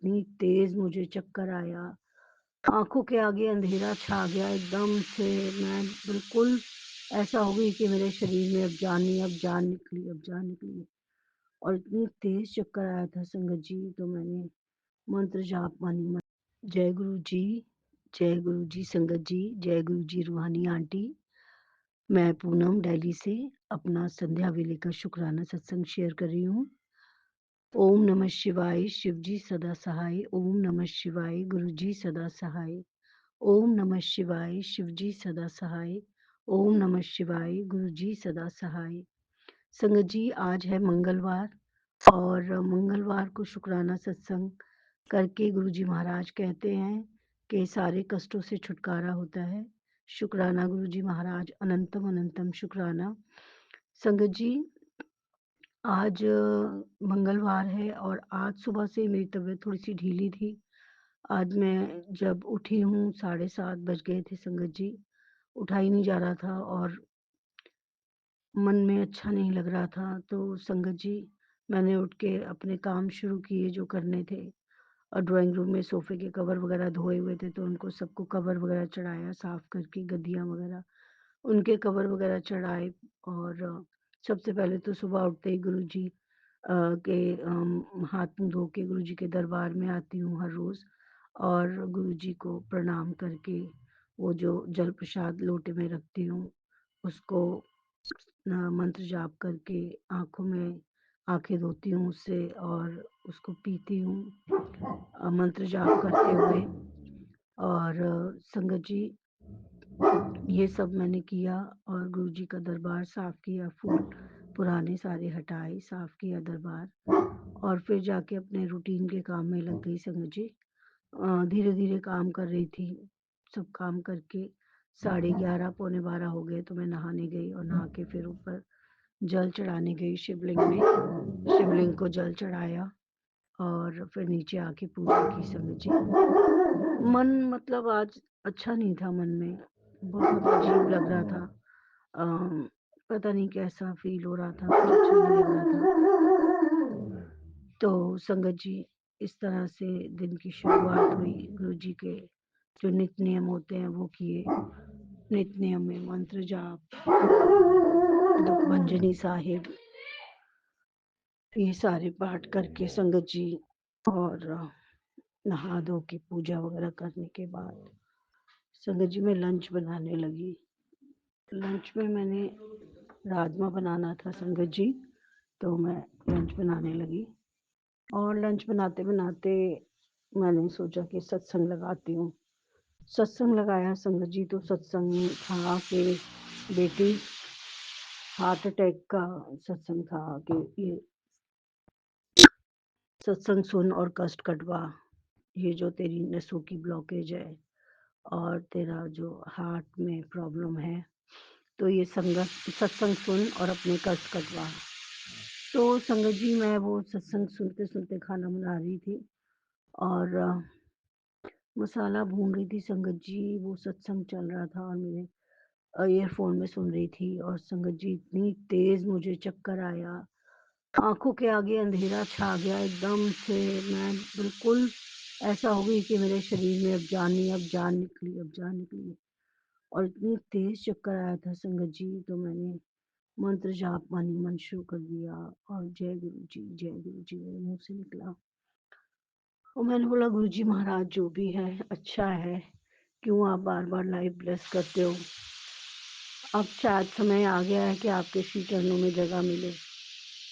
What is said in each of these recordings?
इतनी तेज़ मुझे चक्कर आया, आँखों के आगे अंधेरा छा गया एकदम से। मैं बिल्कुल ऐसा हो गई कि मेरे शरीर में अब जान नहीं, अब जान निकली, अब जान निकली। और इतनी तेज़ चक्कर आया था संगत जी, तो मैंने मंत्र जाप मानी। जय गुरु जी, जय गुरु जी संगत जी, जय गुरु जी रूहानी आंटी। मैं पूनम दिल्ली से अपना संध्या वेले का शुक्राना सत्संग शेयर कर रही हूँ। ओम नमः शिवाय, शिव जी सदा सहाय। ओम नमः शिवाय, गुरु जी सदा सहाय। ओम नमः शिवाय, शिव जी सदा सहाय। ओम नमः शिवाय, गुरु जी सदा सहाय। संगत जी, आज है मंगलवार और मंगलवार को शुक्राना सत्संग करके गुरुजी महाराज कहते हैं कि सारे कष्टों से छुटकारा होता है। शुक्राना गुरुजी महाराज, अनंतम अनंतम शुक्राना। संगत जी, आज मंगलवार है और आज सुबह से मेरी तबीयत थोड़ी-सी ढीली थी। आज मैं जब उठी हूँ 7:30 बज गए थे संगत जी, उठा ही नहीं जा रहा था और मन में अच्छा नहीं लग रहा था। तो संगत जी, मैंने उठ के अपने काम शुरू किए जो करने थे और ड्राइंग रूम में सोफ़े के कवर वगैरह धोए हुए थे, तो उनको सबको कवर वगैरह चढ़ाया, साफ़ करके गद्दियाँ वगैरह, उनके कवर वगैरह चढ़ाए। और सबसे पहले तो सुबह उठते ही गुरुजी के हाथ मुँह धो के गुरुजी के दरबार में आती हूँ हर रोज़ और गुरुजी को प्रणाम करके वो जो जल प्रसाद लोटे में रखती हूँ, उसको मंत्र जाप करके आँखों में आँखें धोती हूँ उससे और उसको पीती हूँ मंत्र जाप करते हुए। और संगत जी, ये सब मैंने किया और गुरुजी का दरबार साफ़ किया, फूल पुराने सारे हटाए, साफ़ किया दरबार और फिर जाके अपने रूटीन के काम में लग गई संगत जी। धीरे-धीरे काम कर रही थी, सब काम करके 11:30 पौने 12 हो गए तो मैं नहाने गई और नहा के फिर ऊपर जल चढ़ाने गई शिवलिंग में, शिवलिंग को जल चढ़ाया और फिर नीचे आके पूजा की संगत जी। मन मतलब आज अच्छा नहीं था, मन में बहुत अजीब लग रहा था। पता नहीं कैसा फ़ील हो रहा था, कुछ अच्छा नहीं लग रहा था। तो संगत जी, इस तरह से दिन की शुरुआत हुई। गुरुजी के जो नित्य नियम होते हैं वो किए। नित्य नियम में मंत्र जाप, दुखभंजनी साहिब, ये सारे पाठ करके संगत जी और नहा धो के पूजा वगैरह करने के बाद संगत जी मैं लंच बनाने लगी। लंच में मैंने राजमा बनाना था संगत जी, तो मैं लंच बनाने लगी और लंच बनाते-बनाते मैंने सोचा कि सत्संग लगाती हूँ। सत्संग लगाया संगत जी, तो सत्संग था कि बेटी हार्ट अटैक का सत्संग था कि ये सत्संग सुन और कष्ट कटवा, ये जो तेरी नसों की ब्लॉकेज है और तेरा जो हार्ट में प्रॉब्लम है, तो ये सत्संग सुन और अपने कष्ट कटवा। तो संगत जी, मैं वो सत्संग सुनते-सुनते खाना बना रही थी और मसाला भून रही थी संगत जी, वो सत्संग चल रहा था और मेरे ईयरफ़ोन में सुन रही थी और संगत जी इतनी तेज़ मुझे चक्कर आया, आँखों के आगे अंधेरा छा गया एकदम से। मैं बिल्कुल ऐसा हो गई कि मेरे शरीर में अब जान नहीं, अब जान निकली, अब जान निकली। और इतनी तेज़ चक्कर आया था संगत जी, तो मैंने मंत्र जाप मानी, मन शुरू कर दिया और जय गुरु जी मेरे मुँह से निकला। और मैंने बोला गुरुजी महाराज जो भी है अच्छा है, क्यों आप बार-बार लाइव ब्लेस करते हो? अब शायद समय आ गया है कि आपके श्री चरणों में जगह मिले।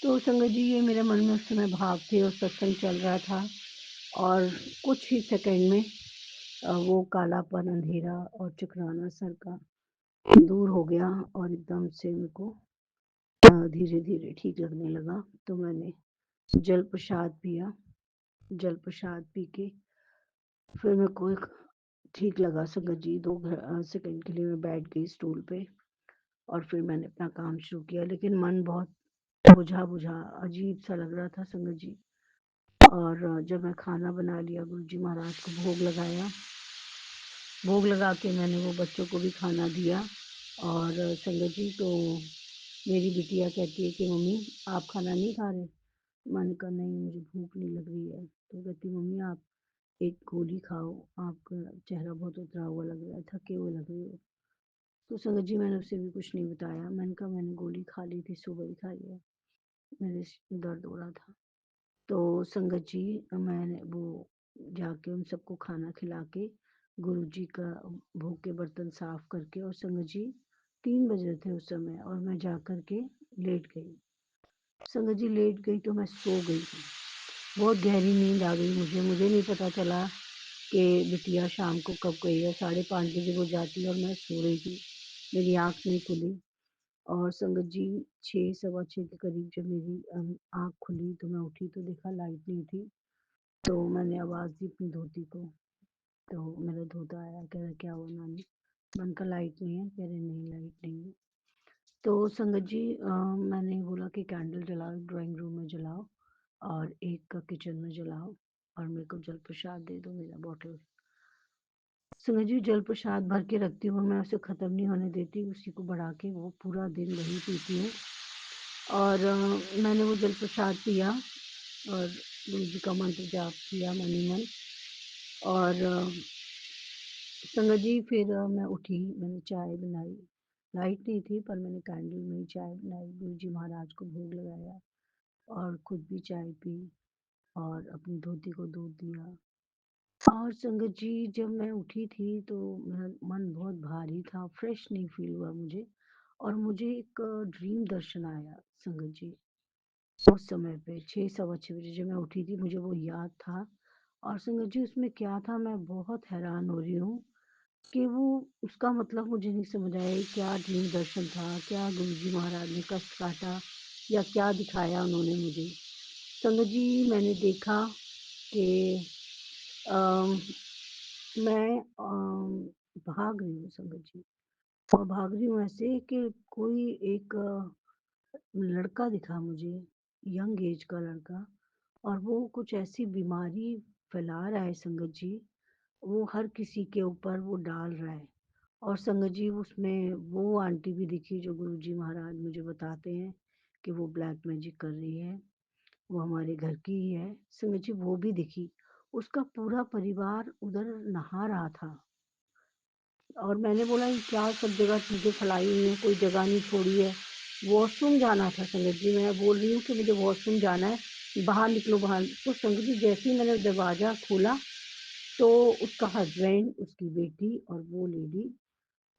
तो संगत जी, ये मेरे मन में उस समय भाव थे और सत्संग चल रहा था और कुछ ही सेकंड में वो कालापन, अंधेरा और चकराना सर का दूर हो गया और एकदम से मेरे को धीरे-धीरे ठीक लगने लगा। तो मैंने जल प्रसाद पिया, जल प्रसाद पी के फिर मेरे को एक ठीक लगा संगत जी। 2 सेकंड के लिए मैं बैठ गई स्टूल पे और फिर मैंने अपना काम शुरू किया, लेकिन मन बहुत बुझा-बुझा अजीब-सा लग रहा था संगत जी। और जब मैं खाना बना लिया, गुरुजी महाराज को भोग लगाया, भोग लगा के मैंने वो बच्चों को भी खाना दिया और संगत जी, तो मेरी बिटिया कहती है कि मम्मी आप खाना नहीं खा रहे? मैंने कहा नहीं, मुझे भूख नहीं लग रही है। तो कहती मम्मी आप एक गोली खाओ, आपका चेहरा बहुत उतरा हुआ लग रहा है, थके हुए लग रहे हो। तो संगत जी मैंने उसे भी कुछ नहीं बताया। मैंने कहा मैंने गोली खा ली थी, सुबह ही खाई है, मेरे दर्द हो रहा था। तो संगत जी मैंने वो जाके उन सबको खाना खिला के गुरुजी का भोग के बर्तन साफ करके, और संगत जी 3 बज रहे थे उस समय, और मैं जा कर के लेट गई। संगत जी लेट गई तो मैं सो गई थी। बहुत गहरी नींद आ गई मुझे। मुझे नहीं पता चला कि बिटिया शाम को कब गई है। 5:30 बजे वो जाती है और मैं सो रही थी, मेरी आँख नहीं खुली। और संगत जी 6 सवा 6 के करीब जब मेरी आँख खुली तो मैं उठी तो देखा लाइट नहीं थी। तो मैंने आवाज़ दी अपनी धोती को, तो मेरा धोता आया, कह रहा क्या हुआ नानी? मैंने कहा लाइट नहीं है। कह रहे नहीं लाइट नहीं है। तो संगत जी मैंने बोला कि कैंडल जलाओ, ड्राइंग रूम में जलाओ और एक किचन में जलाओ, और मेरे को जल प्रसाद दे दो, मेरा बॉटल। संगत जी जल प्रसाद भर के रखती हूँ, मैं उसे ख़त्म नहीं होने देती, उसी को बढ़ा के वो पूरा दिन वही पीती हूँ। और मैंने वो जल प्रसाद पिया और गुरु जी का मंत्र जाप किया मनी मन। और संगत जी फिर मैं उठी, मैंने चाय बनाई। लाइट नहीं थी पर मैंने कैंडल में ही चाय बनाई, गुरु जी महाराज को भोग लगाया और खुद भी चाय पी और अपनी धोती को दूध दिया। और संगत जी जब मैं उठी थी तो मेरा मन बहुत भारी था, फ्रेश नहीं फील हुआ मुझे, और मुझे एक ड्रीम दर्शन आया संगत जी। उस समय पे 6 सवा 6 बजे जब मैं उठी थी मुझे वो याद था। और संगत जी उसमें क्या था मैं बहुत हैरान हो रही हूँ कि वो उसका मतलब मुझे नहीं समझ आया ये क्या ड्रीम दर्शन था, क्या गुरुजी महाराज ने कष्ट काटा या क्या दिखाया उन्होंने मुझे। संगत जी मैंने देखा कि अम, मैं भाग रही हूँ संगत जी, और भाग रही हूँ ऐसे कि कोई एक लड़का दिखा मुझे, यंग एज का लड़का, और वो कुछ ऐसी बीमारी फैला रहा है संगत जी, वो हर किसी के ऊपर वो डाल रहा है। और संगत जी उसमें वो आंटी भी दिखी जो गुरुजी महाराज मुझे बताते हैं कि वो ब्लैक मैजिक कर रही है, वो हमारे घर की ही है। संगत जी वो भी दिखी, उसका पूरा परिवार उधर नहा रहा था। और मैंने बोला ये क्या सब जगह चीज़ें फैलाई हुई हैं, कोई जगह नहीं छोड़ी है। वॉशरूम जाना था संगत जी, मैं बोल रही हूँ कि मुझे वॉशरूम जाना है, बाहर निकलो बाहर। तो संगत जी जैसे ही मैंने दरवाज़ा खोला तो उसका हस्बैंड, उसकी बेटी और वो लेडी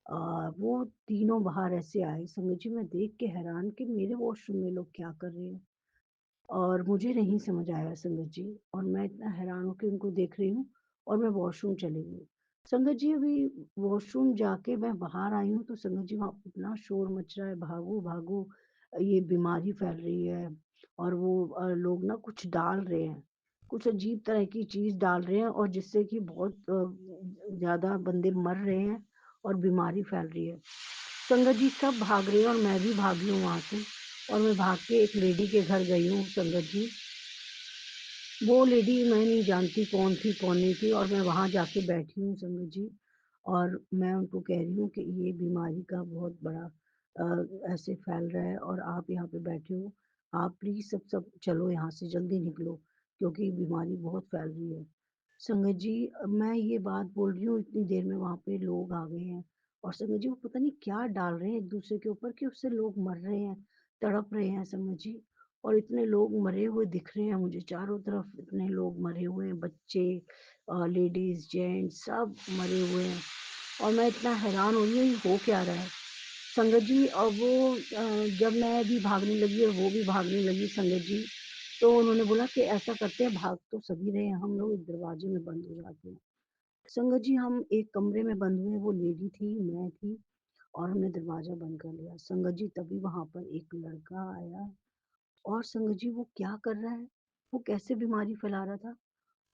वो तीनों बाहर ऐसे आए। संगत जी मैं देख के हैरान कि मेरे वॉशरूम में लोग क्या कर रहे हैं, और मुझे नहीं समझ आया संगत जी, और मैं इतना हैरान होके उनको देख रही हूँ और मैं वॉशरूम चली गई। संगत जी अभी वॉशरूम जाके मैं बाहर आई हूँ तो संगत जी वहाँ इतना शोर मच रहा है, भागो भागो, ये बीमारी फैल रही है। और वो लोग ना कुछ डाल रहे हैं, कुछ अजीब तरह की चीज़ डाल रहे हैं, और जिससे कि बहुत ज़्यादा बंदे मर रहे हैं और बीमारी फैल रही है। संगत जी सब भाग रहे हैं और मैं भी भागी हूँ वहाँ से, और मैं भाग के एक लेडी के घर गई हूँ संगत जी। वो लेडी मैं नहीं जानती कौन थी कौन नहीं थी, और मैं वहाँ जाके बैठी हूँ संगत जी, और मैं उनको कह रही हूँ कि ये बीमारी का बहुत बड़ा ऐसे फैल रहा है और आप यहाँ पे बैठे हो, आप प्लीज़ सब सब चलो यहाँ से जल्दी निकलो, क्योंकि ये बीमारी बहुत फैल रही है। संगत जी मैं ये बात बोल रही हूँ इतनी देर में वहाँ पे लोग आ गए हैं, और संगत जी वो पता नहीं क्या डाल रहे हैं एक दूसरे के ऊपर कि उससे लोग मर रहे हैं, तड़प रहे हैं संगत जी। और इतने लोग मरे हुए दिख रहे हैं मुझे चारों तरफ, इतने लोग मरे हुए हैं, बच्चे, लेडीज, जेंट्स सब मरे हुए हैं, और मैं इतना हैरान हो रही हूँ ये हो क्या रहा है। संगत जी और वो जब मैं भी भागने लगी और वो भी भागने लगी संगत जी, तो उन्होंने बोला कि ऐसा करते हैं, भाग तो सभी रहे हैं हम लोग, इस दरवाजे में बंद हो जाते हैं। संगत जी हम एक कमरे में बंद हुए, वो लेडी थी, मैं थी, और हमने दरवाजा बंद कर लिया। संगत जी तभी वहां पर एक लड़का आया, और संगत जी वो क्या कर रहा है, वो कैसे बीमारी फैला रहा था,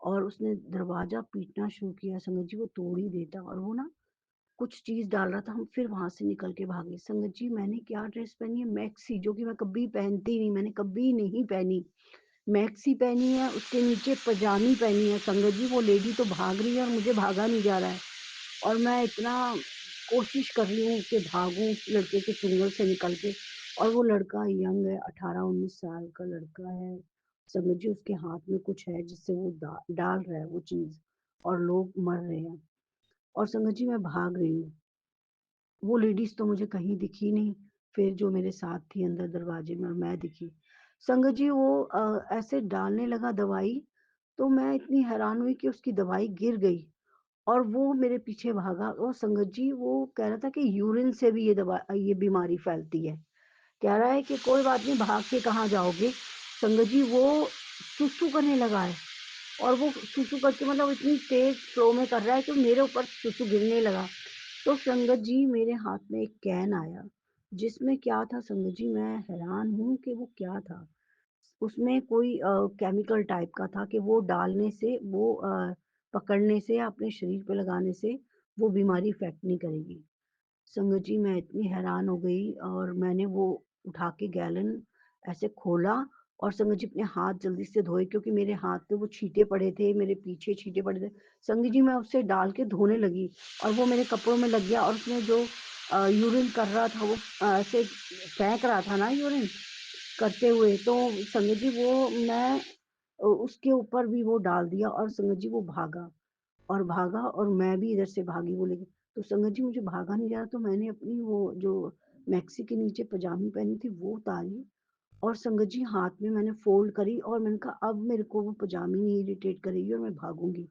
और उसने दरवाजा पीटना शुरू किया। संगत जी वो तोड़ ही देता, और वो ना कुछ चीज डाल रहा था, हम फिर वहां से निकल के भागे। संगत जी मैंने क्या ड्रेस पहनी है, मैक्सी, जो कि मैं कभी पहनती नहीं, मैंने कभी नहीं पहनी, मैक्सी पहनी है, उसके नीचे पजामी पहनी है। संगत जी वो लेडी तो भाग रही है और मुझे भागा नहीं जा रहा है, और मैं इतना कोशिश कर रही हूँ कि भागूं लड़के के चुंगल से निकल के। और वो लड़का यंग है, 18-19 साल का लड़का है, संगत जी उसके हाथ में कुछ है जिससे वो डाल रहा है वो चीज़ और लोग मर रहे हैं और संगत जी मैं भाग रही हूँ। वो लेडीज़ तो मुझे कहीं दिखी नहीं, फिर जो मेरे साथ थी अंदर दरवाजे में और मैं दिखी। संगत जी वो ऐसे डालने लगा दवाई, तो मैं इतनी हैरान हुई कि उसकी दवाई गिर गई और वो मेरे पीछे भागा और संगत जी वो कह रहा था कि यूरिन से भी ये बीमारी फैलती है। कह रहा है कि कोई बात नहीं भाग के कहाँ जाओगे? संगत जी वो सुसु करने लगा है और वो सुसु करके मतलब इतनी तेज़ फ्लो में कर रहा है कि मेरे ऊपर सुसु गिरने लगा। तो संगत जी मेरे हाथ में एक कैन आया, जिसमें क्या था संगत जी मैं हैरान हूँ कि वो क्या था? उसमें कोई केमिकल टाइप का था कि वो डालने से वो पकड़ने से या अपने शरीर पे लगाने से वो बीमारी इफ़ेक्ट नहीं करेगी। संगत जी मैं इतनी हैरान हो गई और मैंने वो उठा के गैलन ऐसे खोला और संगत जी अपने हाथ जल्दी से धोए क्योंकि मेरे हाथ पे वो छींटे पड़े थे, मेरे पीछे छींटे पड़े थे। संगत जी मैं उससे डाल के धोने लगी और वो मेरे कपड़ों में लग गया और उसमें जो यूरिन कर रहा था वो ऐसे फेंक रहा था ना यूरिन करते हुए तो संगत जी वो मैं उसके ऊपर भी वो डाल दिया और संगत जी वो भागा और मैं भी इधर से भागी वो लेके। तो संगत जी मुझे भागा नहीं जा रहा तो मैंने अपनी वो जो मैक्सी के नीचे पजामी पहनी थी वो उतारी और संगत जी हाथ में मैंने फ़ोल्ड करी और मैंने कहा अब मेरे को वो पजामी नहीं इरिटेट करेगी और मैं भागूँगी।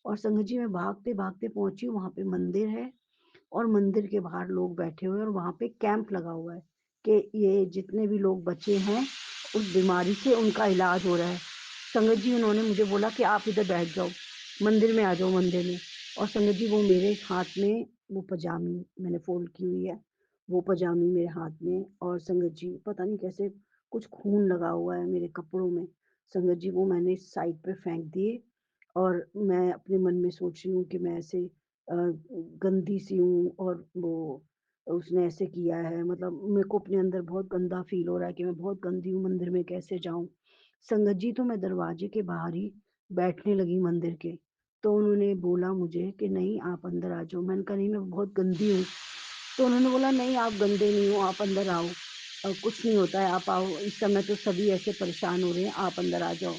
और संगत जी मैं भागते-भागते पहुँची वहाँ पे मंदिर है और मंदिर के बाहर लोग बैठे हुए हैं और वहाँ पे कैंप लगा हुआ है कि ये जितने भी लोग बचे हैं उस बीमारी से उनका इलाज हो रहा है। संगत जी उन्होंने मुझे बोला कि आप इधर बैठ जाओ, मंदिर में आ जाओ मंदिर में और संगत जी वो मेरे हाथ में वो पजामी मैंने फ़ोल्ड की हुई है, वो पजामी मेरे हाथ में और संगत जी पता नहीं कैसे कुछ खून लगा हुआ है मेरे कपड़ों में। संगत जी वो मैंने साइड पे फेंक दिए और मैं अपने मन में सोच रही हूँ कि मैं ऐसे गंदी सी हूँ और वो उसने ऐसे किया है मतलब मेरे को अपने अंदर बहुत गंदा फ़ील हो रहा है कि मैं बहुत गंदी हूँ, मंदिर में कैसे जाऊँ? संगत जी तो मैं दरवाजे के बाहर ही बैठने लगी मंदिर के, तो उन्होंने बोला मुझे कि नहीं आप अंदर आ जाओ, मैंने कहा नहीं मैं बहुत गंदी हूँ, तो उन्होंने बोला नहीं आप गंदे नहीं हो, आप अंदर आओ कुछ नहीं होता है आप आओ, इस समय तो सभी ऐसे परेशान हो रहे हैं, आप अंदर आ जाओ।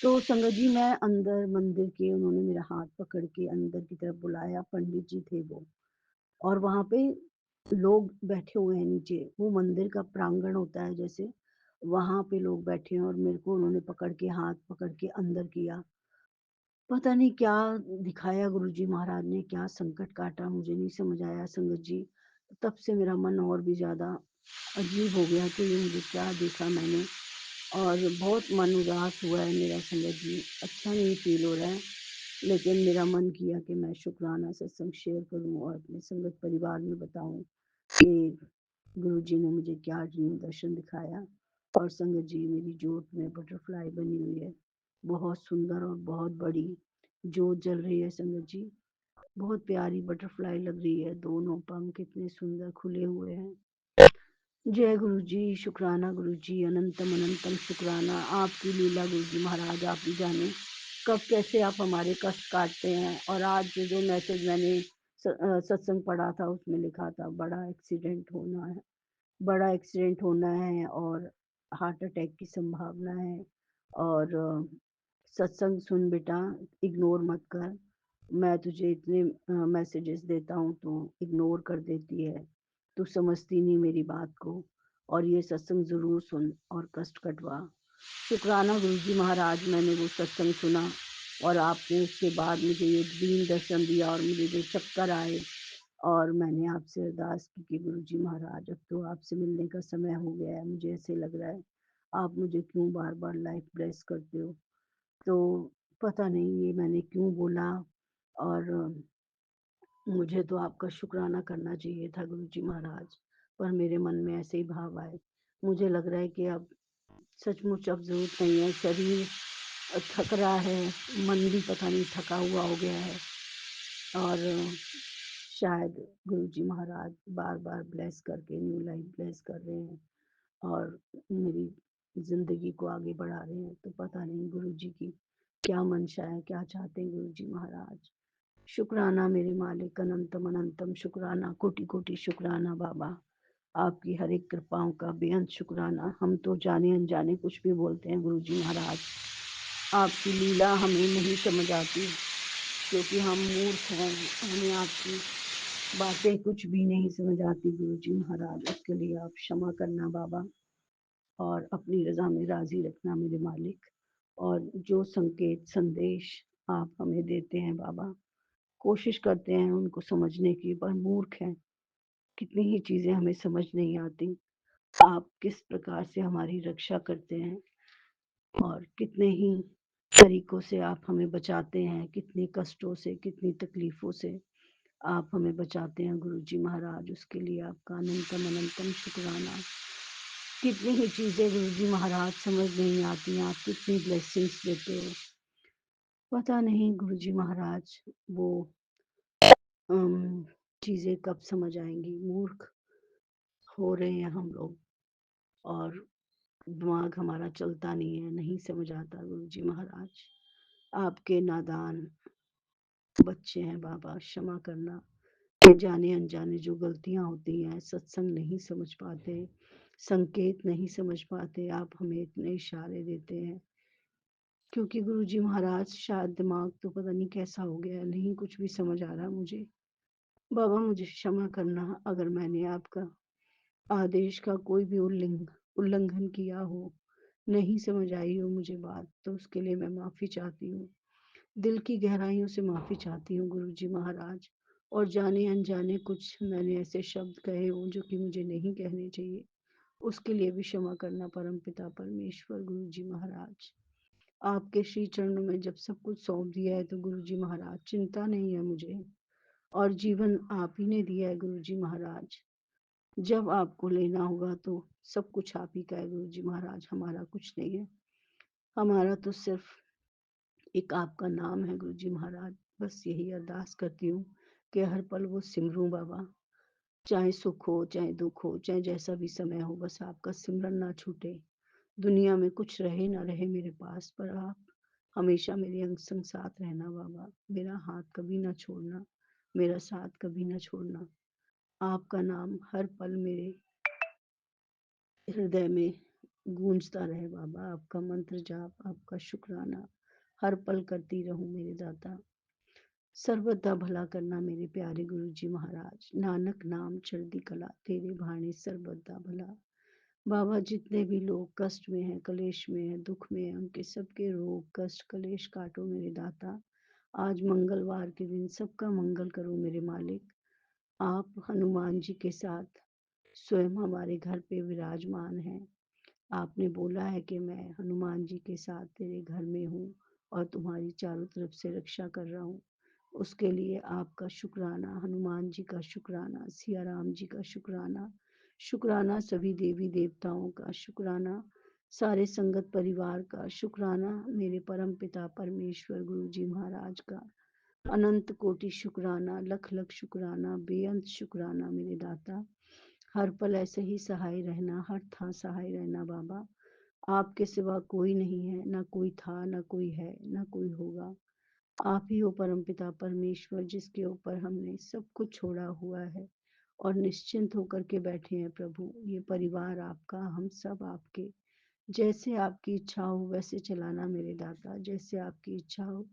तो संगत जी मैं अंदर मंदिर के उन्होंने मेरा हाथ पकड़ के अंदर की तरफ बुलाया, पंडित जी थे वो और वहाँ पे लोग बैठे हुए हैं नीचे, वो मंदिर का प्रांगण होता है जैसे, वहाँ पे लोग बैठे हैं और मेरे को उन्होंने पकड़ के हाथ पकड़ के अंदर किया। पता नहीं क्या दिखाया गुरुजी महाराज ने, क्या संकट काटा मुझे नहीं समझ आया संगत जी। तब से मेरा मन और भी ज़्यादा अजीब हो गया कि ये मुझे क्या देखा मैंने और बहुत मन उदास हुआ है मेरा संगत जी, अच्छा नहीं फ़ील हो रहा है। लेकिन मेरा मन किया कि मैं शुक्राना सत्संग शेयर करूँ और अपने संगत परिवार में बताऊँ कि गुरुजी ने मुझे क्या ड्रीम दर्शन दिखाया और संगत जी मेरी जोत में बटरफ्लाई बनी हुई है। बहुत सुंदर और बहुत बड़ी जोत जल रही है संगत जी। बहुत प्यारी बटरफ्लाई लग रही है, दोनों पंख इतने सुंदर खुले हुए हैं। जय गुरुजी, शुक्राना गुरुजी, अनंतम अनंतम शुक्राना। आपकी लीला गुरुजी महाराज आप ही जाने, कब कैसे आप हमारे कष्ट काटते हैं और आज जो मैसेज मैंने सत्संग पढ़ा था उसमें लिखा था बड़ा एक्सीडेंट होना है और हार्ट अटैक की संभावना है और सत्संग सुन बेटा, इग्नोर मत कर। मैं तुझे इतने मैसेजेस देता हूँ, तू इग्नोर कर देती है। तू समझती नहीं मेरी बात को और ये सत्संग ज़रूर सुन और कष्ट कटवा। शुक्राना गुरुजी महाराज मैंने वो सत्संग सुना और आपने उसके बाद मुझे ये ड्रीम दर्शन दिया और मुझे जो चक्कर आए और मैंने आपसे अरदास की कि गुरुजी महाराज अब तो आपसे मिलने का समय हो गया है। मुझे ऐसे लग रहा है आप मुझे क्यों बार-बार लाइफ ब्लेस करते हो। तो पता नहीं ये मैंने क्यों बोला और मुझे तो आपका शुक्राना करना चाहिए था गुरुजी महाराज, पर मेरे मन में ऐसे ही भाव आए। मुझे लग रहा है कि अब सचमुच अब ज़रूरत नहीं है, शरीर थक रहा है, मन भी पता नहीं थका हुआ हो गया है और शायद गुरुजी महाराज बार-बार ब्लेस करके न्यू लाइफ ब्लेस कर रहे हैं और मेरी ज़िंदगी को आगे बढ़ा रहे हैं। तो पता नहीं गुरुजी की क्या मंशा है, क्या चाहते हैं गुरुजी महाराज। शुक्राना मेरे मालिक अनंतम अनंतम शुक्राना, कोटि-कोटि शुक्राना बाबा। आपकी हर एक कृपाओं का बेअंत शुक्राना। हम तो जाने अनजाने कुछ भी बोलते हैं गुरुजी महाराज, आपकी लीला हमें नहीं समझ आती, क्योंकि हम मूर्ख हैं, हमें आपकी बातें कुछ भी नहीं समझ आती गुरुजी महाराज। उसके लिए आप क्षमा करना बाबा, और अपनी रजा में राजी रखना मेरे मालिक। और जो संकेत संदेश आप हमें देते हैं बाबा, कोशिश करते हैं उनको समझने की, पर मूर्ख हैं, कितनी ही चीजें हमें समझ नहीं आती। आप किस प्रकार से हमारी रक्षा करते हैं और कितने ही तरीकों से आप हमें बचाते हैं, कितने कष्टों से, कितनी तकलीफों से आप हमें बचाते हैं गुरुजी महाराज। उसके लिए आपका अनंतम अनंतम शुक्राना। कितनी ही चीजें गुरुजी महाराज समझ नहीं आती, आप कितनी ब्लेसिंग्स देते हो, पता नहीं गुरुजी महाराज वो चीजें कब समझ आएंगी। मूर्ख हो रहे हैं हम लोग, और दिमाग हमारा चलता नहीं है, नहीं समझ आता गुरुजी महाराज। आपके नादान बच्चे हैं बाबा, क्षमा करना। जाने अनजाने जो गलतियां होती हैं, सत्संग नहीं समझ पाते, संकेत नहीं समझ पाते, आप हमें इतने इशारे देते हैं, क्योंकि गुरुजी महाराज शायद दिमाग तो पता नहीं कैसा हो गया, नहीं कुछ भी समझ आ रहा मुझे। बाबा मुझे क्षमा करना अगर मैंने आपका आदेश का कोई भी उल्लंघन किया हो, नहीं समझ आई हो मुझे बात, तो उसके लिए मैं माफी चाहती हूँ। दिल की गहराइयों से माफी चाहती हूँ गुरुजी महाराज। और जाने अनजाने कुछ मैंने ऐसे शब्द कहे हों जो कि मुझे नहीं कहने चाहिए, उसके लिए भी क्षमा करना परमपिता परमेश्वर गुरुजी महाराज। आपके श्री चरणों में जब सब कुछ सौंप दिया है तो गुरुजी महाराज चिंता नहीं है मुझे, और जीवन आप ही ने दिया है गुरुजी महाराज। जब आपको लेना होगा तो सब कुछ आप ही का है गुरुजी महाराज, हमारा कुछ नहीं है। हमारा तो सिर्फ एक आपका नाम है गुरुजी महाराज। बस यही अरदास करती हूँ कि हर पल वो सिमरूं बाबा, चाहे सुख हो चाहे दुख हो, चाहे जैसा भी समय हो, बस आपका सिमरन ना छूटे। दुनिया में कुछ रहे ना रहे मेरे पास, पर आप हमेशा मेरे अंग संग साथ रहना बाबा। मेरा हाथ कभी ना छोड़ना, मेरा साथ कभी ना छोड़ना। आपका नाम हर पल मेरे हृदय में गूंजता रहे बाबा। आपका मंत्र जाप, आपका शुक्राना हर पल करती रहूं मेरे दाता। सर्वदा भला करना मेरे प्यारे गुरुजी महाराज। नानक नाम चढ़दी कला, तेरे भाने सर्वदा भला। बाबा जितने भी लोग कष्ट में हैं, कलेश में हैं, दुख में हैं, उनके सबके रोग कष्ट कलेश काटो मेरे दाता। आज मंगलवार के दिन सबका मंगल करो मेरे मालिक। आप हनुमान जी के साथ स्वयं हमारे घर पे विराजमान हैं। आपने बोला है कि मैं हनुमान जी के साथ तेरे घर में हूँ और तुम्हारी चारों तरफ से रक्षा कर रहा हूँ। उसके लिए आपका शुक्राना, हनुमान जी का शुक्राना, सिया राम जी का शुक्राना, शुक्राना सभी देवी देवताओं का शुक्राना, सारे संगत परिवार का शुक्राना, मेरे परम पिता परमेश्वर गुरु जी महाराज का अनंत कोटि शुक्राना, लख लख शुक्राना, बेअंत शुक्राना मेरे दाता। हर पल ऐसे ही सहाय रहना, हर था सहाय रहना बाबा। आपके सिवा कोई नहीं है, ना कोई था, ना कोई है, ना कोई होगा। आप ही हो परमपिता परमेश्वर, जिसके ऊपर हमने सब कुछ छोड़ा हुआ है और निश्चिंत होकर के बैठे हैं प्रभु। ये परिवार आपका, हम सब आपके। जैसे आपकी इच्छा हो वैसे चलाना मेरे दाता, जैसे आपकी इच्छा हो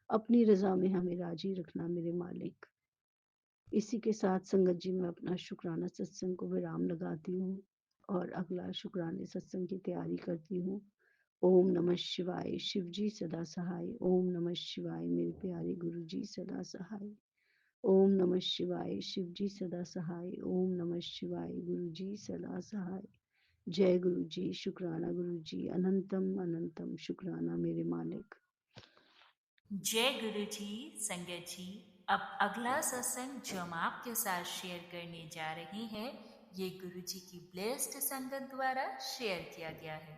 अपनी रजा में हमें राजी रखना मेरे मालिक। इसी के साथ संगत जी मैं अपना शुक्राना सत्संग को विराम लगाती हूँ और अगला शुक्राने सत्संग की तैयारी करती हूँ। ओम नमः शिवाय, शिव जी सदा सहाय। ओम नमः शिवाय, मेरे प्यारे गुरु जी सदा सहाय। ओम नमः शिवाय, शिव जी सदा सहाय। ओम नमः शिवाय, गुरु जी सदा सहाय। जय गुरु जी, शुक्राना गुरु जी, अनंतम अनंतम शुक्राना मेरे मालिक। जय गुरु जी। संगत जी, अब अगला सत्संग जो हम आपके साथ शेयर करने जा रहे हैं, ये गुरु जी की ब्लेस्ड संगत द्वारा शेयर किया गया है।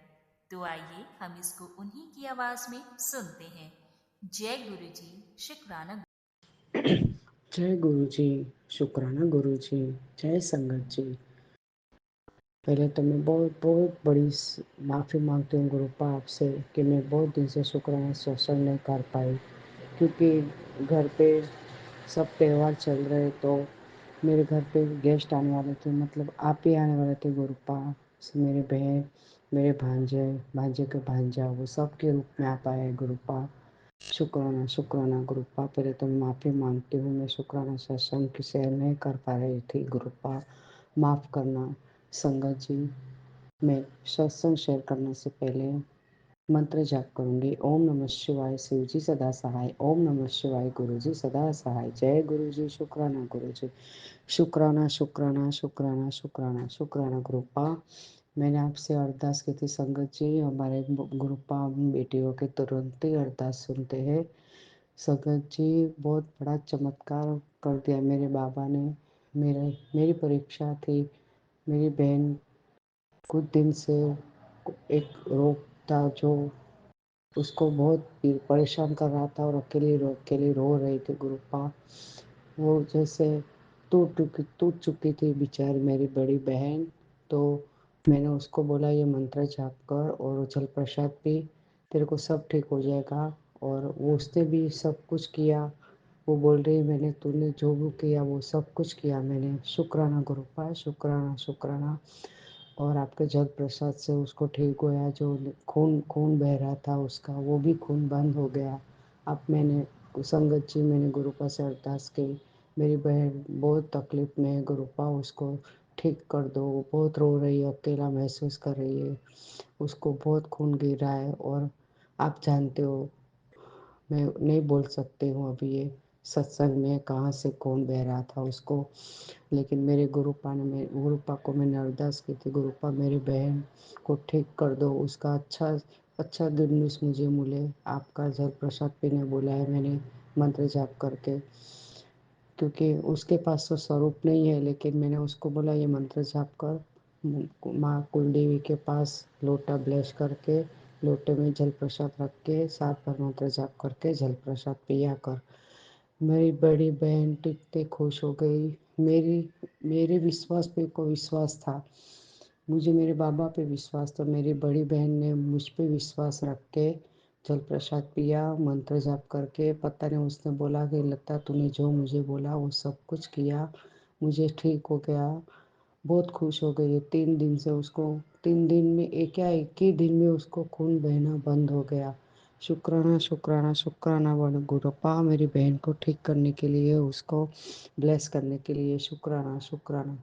तो आइए हम इसको उन्हीं की आवाज में सुनते हैं। जय गुरु जी, शुक्राना। जय गुरु जी, शुक्राना गुरु जी, जय संगत जी। पहले तो मैं बहुत बहुत बड़ी माफ़ी मांगती हूँ गुरु पाप से कि मैं बहुत दिन से शुक्राना सत्संग नहीं कर पाई, क्योंकि घर पे सब त्यौहार चल रहे तो मेरे घर पे गेस्ट आने वाले थे, मतलब आप ही आने वाले थे गुरुपा। मेरे बहन, मेरे भांजे, भांजे के भांजा, वो सब के रूप में आप आए गुरुपा। शुक्राना शुक्राना गुरुपा। पहले तो मैं माफ़ी मांगती हूँ, मैं शुक्राना सत्संग की शेयर नहीं कर पा रही थी गुरुपा, माफ़ करना। संगत जी, मैं सत्संग शेयर करने से पहले मंत्र जाप करूंगी। ओम नमः शिवाय, शिव जी सदा सहाय। ओम नमः शिवाय, गुरु जी सदा सहाय। जय गुरु जी, शुक्राना गुरु जी। शुक्राना शुक्राना शुक्राना शुक्राना शुक्राना गुरुपा। मैंने आपसे अरदास की थी संगत जी, हमारे गुरुपा बेटियों के तुरंत ही अरदास सुनते हैं। संगत जी, बहुत बड़ा चमत्कार कर दिया मेरे बाबा ने। मेरी परीक्षा थी। मेरी बहन कुछ दिन से एक रोग था जो उसको बहुत परेशान कर रहा था, और अकेली रो रही थी गुरुपा। वो जैसे टूट चुकी थी बेचारी मेरी बड़ी बहन। तो मैंने उसको बोला ये मंत्र जाप कर और जल प्रसाद पी, तेरे को सब ठीक हो जाएगा। और वो उसने भी सब कुछ किया। वो बोल रही मैंने तूने जो भी किया वो सब कुछ किया मैंने। शुक्राना गुरुपा, शुक्राना शुक्राना। और आपके जल प्रसाद से उसको ठीक होया, जो खून खून बह रहा था उसका वो भी खून बंद हो गया। अब मैंने संगत जी, मैंने गुरुपा से अरदास की, मेरी बहन बहुत तकलीफ में है गुरुपा, उसको ठीक कर दो। वो बहुत रो रही है, अकेला महसूस कर रही है, उसको बहुत खून गिर रहा है। और आप जानते हो, मैं नहीं बोल सकती हूँ अभी ये सत्संग में कहाँ से कौन बह रहा था उसको। लेकिन मेरे गुरुपा को मैंने अरदास की थी, गुरुपा मेरी बहन को ठीक कर दो, उसका अच्छा अच्छा गुड न्यूज़ मुझे मिले। आपका जल प्रसाद पीने बोला है मैंने मंत्र जाप करके, क्योंकि उसके पास तो स्वरूप नहीं है, लेकिन मैंने उसको बोला ये मंत्र जाप कर। माँ कुलदेवी के पास लोटा ब्लेस करके, लोटे में जल प्रसाद रख के 7 बार मंत्र जाप करके जल प्रसाद पिया कर। मेरी बड़ी बहन कितनी खुश हो गई। मेरे विश्वास पे को विश्वास था, मुझे मेरे बाबा पे विश्वास था, मेरी बड़ी बहन ने मुझ पे विश्वास रख के जल प्रसाद पिया मंत्र जाप करके। पता नहीं उसने बोला कि लता तूने जो मुझे बोला वो सब कुछ किया, मुझे ठीक हो गया। बहुत खुश हो गई है। 3 दिन से उसको, 3 दिन में एक ही दिन में उसको खून बहना बंद हो गया। शुक्राना शुक्राना शुक्राना वन गुरुपा, मेरी बहन को ठीक करने के लिए, उसको ब्लेस करने के लिए शुक्राना शुक्राना।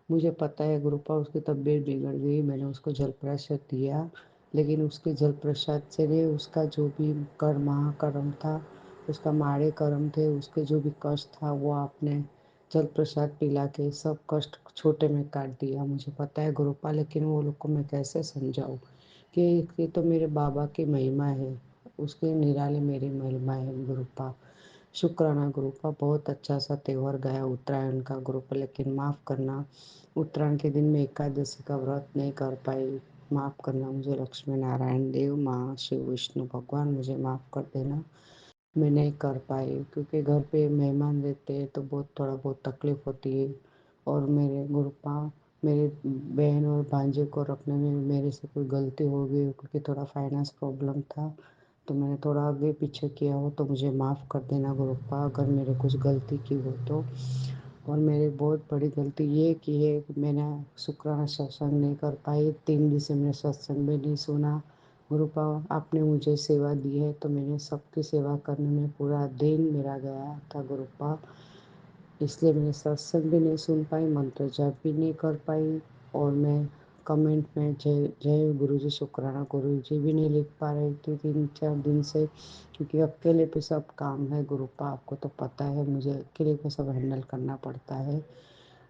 मुझे पता है गुरुपा उसकी तबीयत बिगड़ गई, मैंने उसको जल प्रसाद दिया, लेकिन उसके जल प्रसाद से भी उसका जो भी कर्म था, उसका माड़े कर्म थे, उसके जो भी कष्ट था वो आपने जल प्रसाद पिला के सब कष्ट छोटे में काट दिया। मुझे पता है गुरुपा, लेकिन वो लोग को मैं कैसे समझाऊं कि ये तो मेरे बाबा की महिमा है, उसके निराले मेरी महिमा है गुरुपा। शुक्राना गुरुपा। बहुत अच्छा सा त्योहार गया उत्तरायण का गुरुपा, लेकिन माफ़ करना, उत्तरायण के दिन में एकादशी का व्रत नहीं कर पाई। माफ़ करना मुझे, लक्ष्मी नारायण देव, माँ शिव विष्णु भगवान मुझे माफ़ कर देना। मैं नहीं कर पाई क्योंकि घर पे मेहमान रहते हैं तो बहुत थोड़ा बहुत तकलीफ होती है। और मेरे गुरुपा, मेरे बहन और भांजे को रखने में मेरे से कोई गलती हो गई क्योंकि थोड़ा फाइनेंस प्रॉब्लम था, तो मैंने थोड़ा आगे पीछे किया हो तो मुझे माफ़ कर देना गुरुपा, अगर मेरे कुछ गलती की हो तो। और मेरी बहुत बड़ी गलती ये की है कि मैंने शुक्राना सत्संग नहीं कर पाई, 3 दिन से मैंने सत्संग भी नहीं सुना। गुरुपा, आपने मुझे सेवा दी है तो मैंने सबकी सेवा करने में पूरा दिन मेरा गया था गुरुपा, इसलिए मैंने सत्संग भी नहीं सुन पाई, मंत्र जाप भी नहीं कर पाई। और मैं कमेंट में जय जय गुरु जी शुक्राना गुरु जी भी नहीं लिख पा रही थी 3-4 दिन से, क्योंकि अकेले पे सब काम है गुरुपा, आपको तो पता है मुझे अकेले को सब हैंडल करना पड़ता है।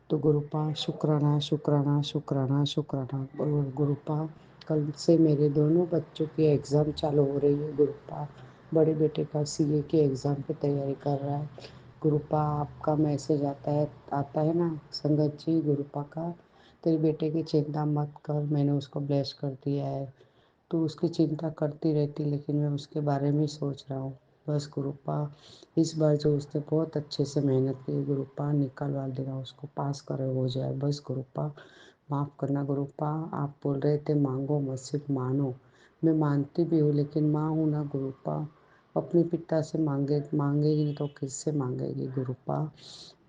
तो गुरुपा शुक्राना शुक्राना शुक्राना शुक्राना। और गुरुपा, कल से मेरे दोनों बच्चों की एग्ज़ाम चालू हो रही है गुरुपा। बड़े बेटे का सीए की एग्ज़ाम की तैयारी कर रहा है गुरुपा। आपका मैसेज आता है ना संगत जी गुरुपा का, तेरे बेटे की चिंता मत कर, मैंने उसको ब्लेस कर दिया है। तो उसकी चिंता करती रहती, लेकिन मैं उसके बारे में सोच रहा हूँ। बस गुरुपा, इस बार जो उसने बहुत अच्छे से मेहनत की गुरुपा, निकलवा देना उसको, पास करे हो जाए बस गुरुपा। माफ़ करना गुरुपा, आप बोल रहे थे मांगो मत सिर्फ मानो, मैं मानती भी हूँ लेकिन माँ हूँ ना गुरुपा, अपने पिता से मांगेगी नहीं तो किससे मांगेगी गुरुपा।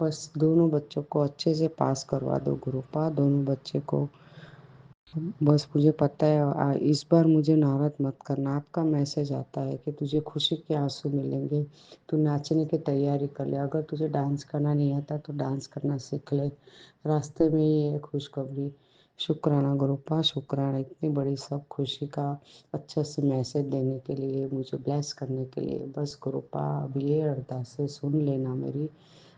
बस दोनों बच्चों को अच्छे से पास करवा दो गुरुपा, दोनों बच्चे को। बस मुझे पता है इस बार मुझे नाराज मत करना। आपका मैसेज आता है कि तुझे खुशी के आंसू मिलेंगे, तू नाचने की तैयारी कर ले। अगर तुझे डांस करना नहीं आता तो डांस करना सीख ले, रास्ते में ही है खुशखबरी। शुक्राना गुरुपा, शुक्राना इतनी बड़ी सब खुशी का अच्छा से मैसेज देने के लिए, मुझे ब्लेस करने के लिए। बस गुरुपा अब ये अरदास से सुन लेना मेरी।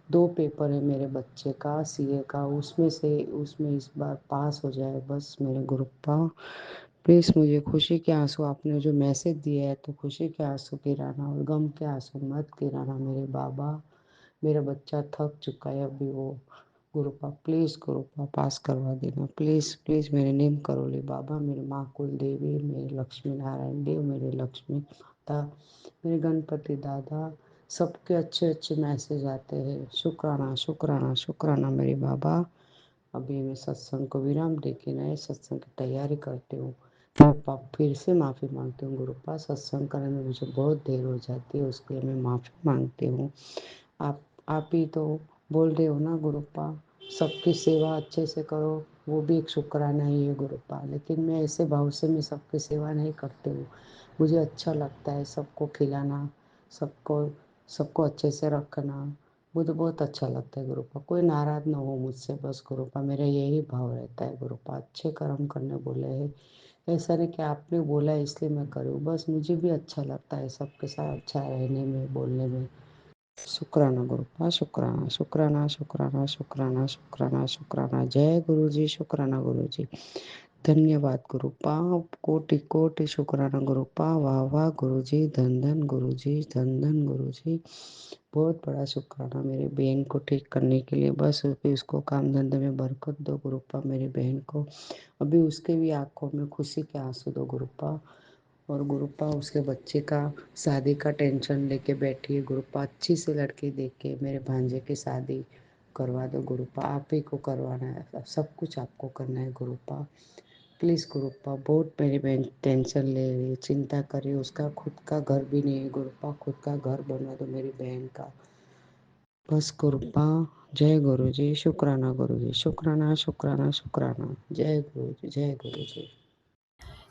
2 पेपर है मेरे बच्चे का सीए का, उसमें इस बार पास हो जाए बस मेरे गुरुपा। प्लीज़ मुझे खुशी के आंसू, आपने जो मैसेज दिया है तो खुशी के आंसू गिराना और गम के आंसू मत गिराना मेरे बाबा। मेरा बच्चा थक चुका है अभी वो। गुरुपा प्लीज़ गुरुपा पास करवा देना, प्लीज़ प्लीज़ मेरे नेम करोली बाबा, मेरे माँ कुल देवी, मेरे लक्ष्मी नारायण देव, मेरे लक्ष्मी माता, मेरे गणपति दादा, सबके अच्छे अच्छे मैसेज आते हैं। शुक्राना शुक्राना शुक्राना मेरे बाबा। अभी मैं सत्संग को विराम दे के नए सत्संग की तैयारी करती हूँ। पापा फिर से माफ़ी मांगती हूँ गुरुपा, सत्संग करने में मुझे बहुत देर हो जाती है, उसके लिए मैं माफ़ी मांगती हूँ। आप ही तो बोल रहे हो ना गुरुपा, सबकी सेवा अच्छे से करो, वो भी एक शुक्राना ही है गुरुपा। लेकिन मैं ऐसे भाव से मैं सबकी सेवा नहीं करती हूँ। मुझे अच्छा लगता है सबको खिलाना, सबको सबको अच्छे से रखना, मुझे बहुत अच्छा लगता है गुरुपा। कोई नाराज ना हो मुझसे बस गुरुपा, मेरा यही भाव रहता है गुरुपा। अच्छे कर्म करने बोले हैं, ऐसा नहीं कि आपने बोला है इसलिए मैं करूँ, बस मुझे भी अच्छा लगता है सबके साथ अच्छा रहने में, बोलने में। शुक्राना गुरुपा, शुक्राना शुक्राना शुक्राना शुक्राना शुक्राना शुक्राना। जय गुरु जी, शुक्राना गुरु जी। धन्यवाद गुरुपा, कोटि कोटि शुक्राना गुरुपा। वाह वाह गुरु जी, धन धन गुरु जी, धन धन गुरु जी। बहुत बड़ा शुक्राना मेरी बहन को ठीक करने के लिए। बस अभी उसको काम धंधे में बरकत दो गुरुपा मेरी बहन को। अभी उसके भी आंखों में खुशी के आंसू दो गुरुपा। और गुरुपा उसके बच्चे का शादी का टेंशन लेके बैठी है गुरुपा। अच्छी से लड़की देख के मेरे भांजे की शादी करवा दो गुरुपा। आप ही को करवाना है, सब कुछ आपको करना है गुरुपा। प्लीज़ गुरुपा, बहुत मेरी बहन टेंशन ले रही है, चिंता कर रही है, उसका खुद का घर भी नहीं है गुरुपा। खुद का घर बनवा दो मेरी बहन का बस गुरुपा। जय गुरु जी, शुक्राना गुरु जी, शुक्राना शुक्राना शुक्राना। जय गुरु जी, जय गुरु जी।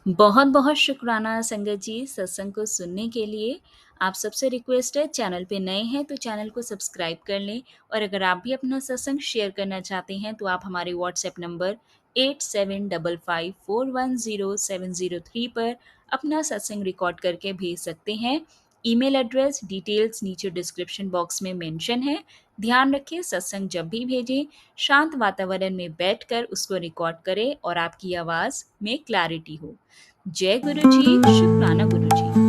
बहुत बहुत शुक्राना संगत जी सत्संग को सुनने के लिए। आप सबसे रिक्वेस्ट है, चैनल पे नए हैं तो चैनल को सब्सक्राइब कर लें। और अगर आप भी अपना सत्संग शेयर करना चाहते हैं तो आप हमारे व्हाट्सएप नंबर 8755410703 पर अपना सत्संग रिकॉर्ड करके भेज सकते हैं। ईमेल एड्रेस डिटेल्स नीचे डिस्क्रिप्शन बॉक्स में मेंशन है। ध्यान रखें, सत्संग जब भी भेजें शांत वातावरण में बैठकर उसको रिकॉर्ड करें और आपकी आवाज़ में क्लैरिटी हो। जय गुरु जी, शुक्राना गुरु जी।